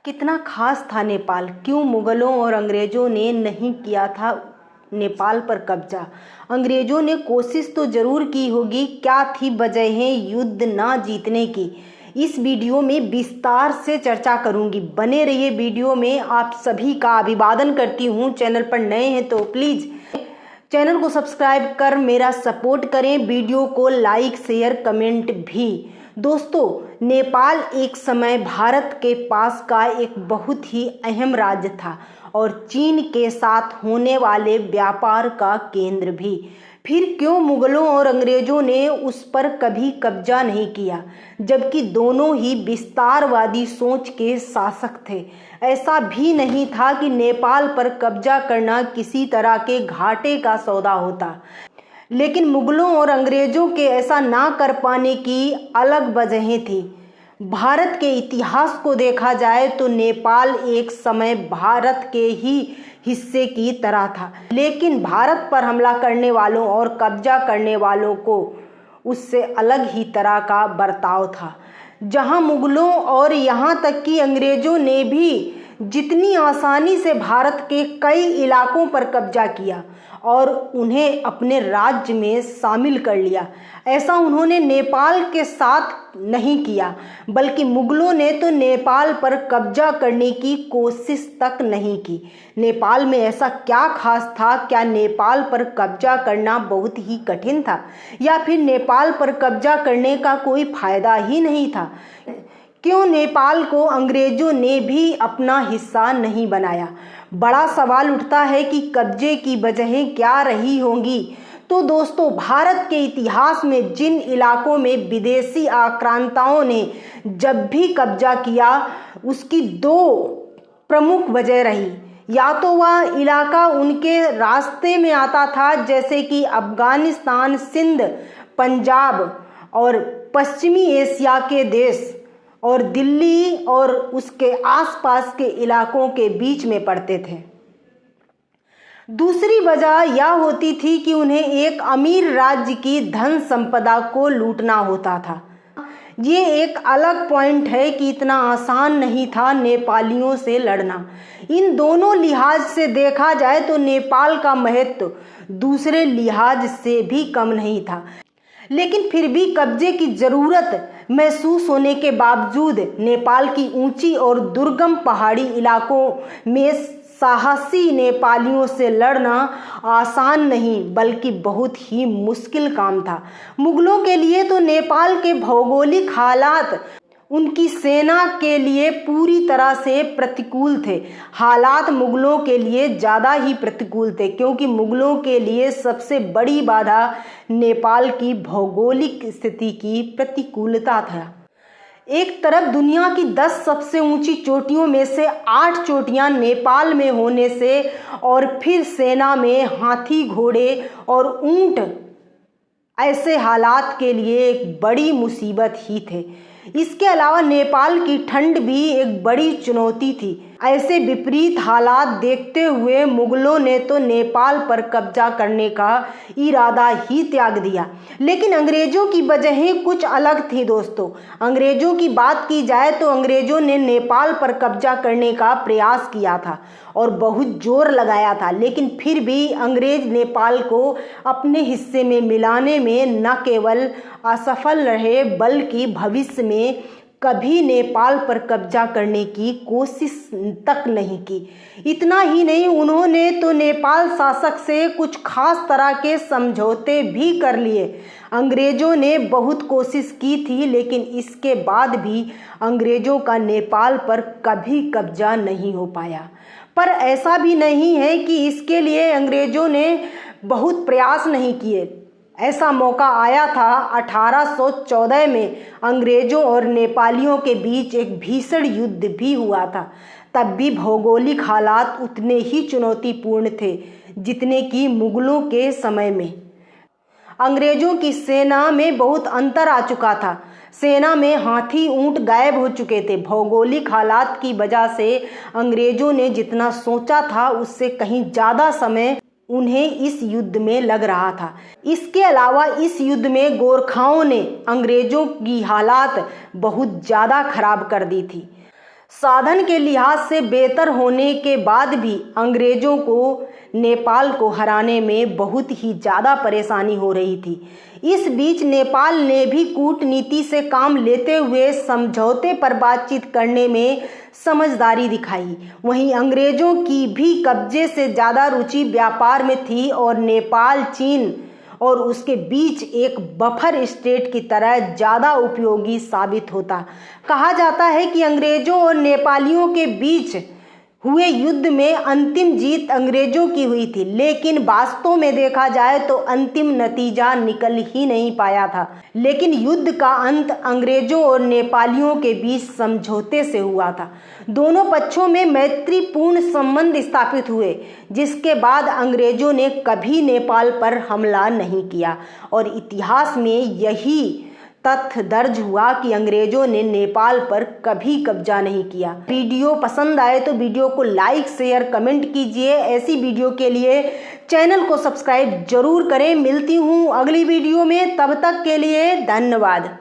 कितना खास था नेपाल? क्यों मुगलों और अंग्रेज़ों ने नहीं किया था नेपाल पर कब्जा? अंग्रेज़ों ने कोशिश तो ज़रूर की होगी। क्या थी वजहें युद्ध ना जीतने की? इस वीडियो में विस्तार से चर्चा करूंगी। बने रहिए वीडियो में। आप सभी का अभिवादन करती हूं। चैनल पर नए हैं तो प्लीज़ चैनल को सब्सक्राइब कर मेरा सपोर्ट करें। वीडियो को लाइक शेयर कमेंट भी। दोस्तों, नेपाल एक समय भारत के पास का एक बहुत ही अहम राज्य था और चीन के साथ होने वाले व्यापार का केंद्र भी। फिर क्यों मुगलों और अंग्रेज़ों ने उस पर कभी कब्जा नहीं किया, जबकि दोनों ही विस्तारवादी सोच के शासक थे? ऐसा भी नहीं था कि नेपाल पर कब्जा करना किसी तरह के घाटे का सौदा होता, लेकिन मुगलों और अंग्रेज़ों के ऐसा ना कर पाने की अलग वजहें थी। भारत के इतिहास को देखा जाए तो नेपाल एक समय भारत के ही हिस्से की तरह था, लेकिन भारत पर हमला करने वालों और कब्जा करने वालों को उससे अलग ही तरह का बर्ताव था। जहां मुगलों और यहाँ तक कि अंग्रेज़ों ने भी जितनी आसानी से भारत के कई इलाकों पर कब्जा किया और उन्हें अपने राज्य में शामिल कर लिया, ऐसा उन्होंने नेपाल के साथ नहीं किया। बल्कि मुगलों ने तो नेपाल पर कब्जा करने की कोशिश तक नहीं की। नेपाल में ऐसा क्या खास था? क्या नेपाल पर कब्जा करना बहुत ही कठिन था, या फिर नेपाल पर कब्जा करने का कोई फायदा ही नहीं था? क्यों नेपाल को अंग्रेज़ों ने भी अपना हिस्सा नहीं बनाया? बड़ा सवाल उठता है कि कब्जे की वजहें क्या रही होंगी। तो दोस्तों, भारत के इतिहास में जिन इलाकों में विदेशी आक्रांताओं ने जब भी कब्जा किया, उसकी दो प्रमुख वजह रही। या तो वह इलाका उनके रास्ते में आता था, जैसे कि अफगानिस्तान, सिंध, पंजाब और पश्चिमी एशिया के देश, और दिल्ली और उसके आसपास के इलाकों के बीच में पड़ते थे। दूसरी वजह यह होती थी कि उन्हें एक अमीर राज्य की धन संपदा को लूटना होता था। ये एक अलग पॉइंट है कि इतना आसान नहीं था नेपालियों से लड़ना। इन दोनों लिहाज से देखा जाए तो नेपाल का महत्व दूसरे लिहाज से भी कम नहीं था, लेकिन फिर भी कब्जे की जरूरत महसूस होने के बावजूद नेपाल की ऊंची और दुर्गम पहाड़ी इलाकों में साहसी नेपालियों से लड़ना आसान नहीं, बल्कि बहुत ही मुश्किल काम था। मुगलों के लिए तो नेपाल के भौगोलिक हालात उनकी सेना के लिए पूरी तरह से प्रतिकूल थे। हालात मुगलों के लिए ज़्यादा ही प्रतिकूल थे, क्योंकि मुगलों के लिए सबसे बड़ी बाधा नेपाल की भौगोलिक स्थिति की प्रतिकूलता था। एक तरफ दुनिया की 10 सबसे ऊंची चोटियों में से 8 चोटियां नेपाल में होने से, और फिर सेना में हाथी, घोड़े और ऊंट ऐसे हालात के लिए एक बड़ी मुसीबत ही थे। इसके अलावा नेपाल की ठंड भी एक बड़ी चुनौती थी। ऐसे विपरीत हालात देखते हुए मुगलों ने तो नेपाल पर कब्जा करने का इरादा ही त्याग दिया। लेकिन अंग्रेज़ों की वजहें कुछ अलग थी दोस्तों। अंग्रेज़ों की बात की जाए तो अंग्रेज़ों ने नेपाल पर कब्जा करने का प्रयास किया था और बहुत जोर लगाया था, लेकिन फिर भी अंग्रेज़ नेपाल को अपने हिस्से में मिलाने में न केवल असफल रहे, बल्कि भविष्य में कभी नेपाल पर कब्जा करने की कोशिश तक नहीं की। इतना ही नहीं, उन्होंने तो नेपाल शासक से कुछ खास तरह के समझौते भी कर लिए। अंग्रेज़ों ने बहुत कोशिश की थी, लेकिन इसके बाद भी अंग्रेज़ों का नेपाल पर कभी कब्जा नहीं हो पाया। पर ऐसा भी नहीं है कि इसके लिए अंग्रेज़ों ने बहुत प्रयास नहीं किए। ऐसा मौका आया था 1814 में। अंग्रेज़ों और नेपालियों के बीच एक भीषण युद्ध भी हुआ था। तब भी भौगोलिक हालात उतने ही चुनौतीपूर्ण थे जितने कि मुगलों के समय में। अंग्रेज़ों की सेना में बहुत अंतर आ चुका था। सेना में हाथी, ऊंट गायब हो चुके थे। भौगोलिक हालात की वजह से अंग्रेज़ों ने जितना सोचा था उससे कहीं ज़्यादा समय उन्हें इस युद्ध में लग रहा था। इसके अलावा इस युद्ध में गोरखाओं ने अंग्रेज़ों की हालात बहुत ज़्यादा खराब कर दी थी। साधन के लिहाज से बेहतर होने के बाद भी अंग्रेजों को नेपाल को हराने में बहुत ही ज़्यादा परेशानी हो रही थी। इस बीच नेपाल ने भी कूटनीति से काम लेते हुए समझौते पर बातचीत करने में समझदारी दिखाई। वहीं अंग्रेजों की भी कब्जे से ज़्यादा रुचि व्यापार में थी और नेपाल चीन और उसके बीच एक बफर स्टेट की तरह ज़्यादा उपयोगी साबित होता। कहा जाता है कि अंग्रेजों और नेपालियों के बीच हुए युद्ध में अंतिम जीत अंग्रेजों की हुई थी, लेकिन वास्तव में देखा जाए तो अंतिम नतीजा निकल ही नहीं पाया था। लेकिन युद्ध का अंत अंग्रेजों और नेपालियों के बीच समझौते से हुआ था। दोनों पक्षों में मैत्रीपूर्ण संबंध स्थापित हुए, जिसके बाद अंग्रेजों ने कभी नेपाल पर हमला नहीं किया और इतिहास में यही तथ्य दर्ज हुआ कि अंग्रेजों ने नेपाल पर कभी कब्जा नहीं किया। वीडियो पसंद आए तो वीडियो को लाइक शेयर कमेंट कीजिए। ऐसी वीडियो के लिए चैनल को सब्सक्राइब जरूर करें। मिलती हूँ अगली वीडियो में, तब तक के लिए धन्यवाद।